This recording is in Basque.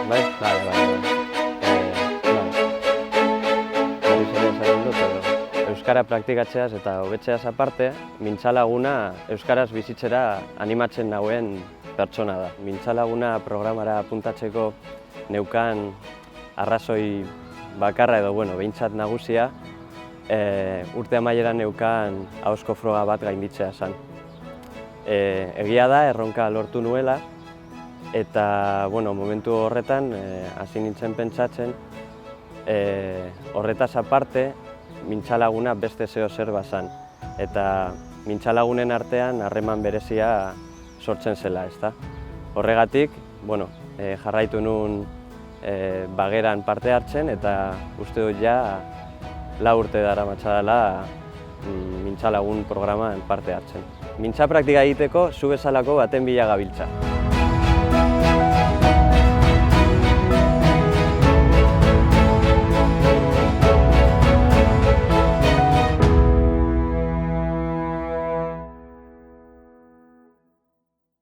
Bai? Bale. Berriz ere esaten dut, euskara praktikatzeaz eta hobetzeaz aparte, Mintzalaguna euskaraz bizitzera animatzen nauen pertsona da. Mintzalaguna programara apuntatzeko neukan arrazoi bakarra edo, behintzat nagusia, urte amaieran neukan ahozko froga bat gainditzea zen. Egia da, erronka lortu nuela, eta momentu horretan hasi nintzen pentsatzen, horretaz aparte, Mintzalaguna beste zeo zer bazan. Eta Mintzalagunen artean harreman berezia sortzen zela, ezta? Horregatik, jarraitu nun bageran parte hartzen, eta uste dut ja 4 urte daramatza dela Mintzalagun programan parte hartzen. Mintza praktika egiteko zu bezalako baten bila gabiltza.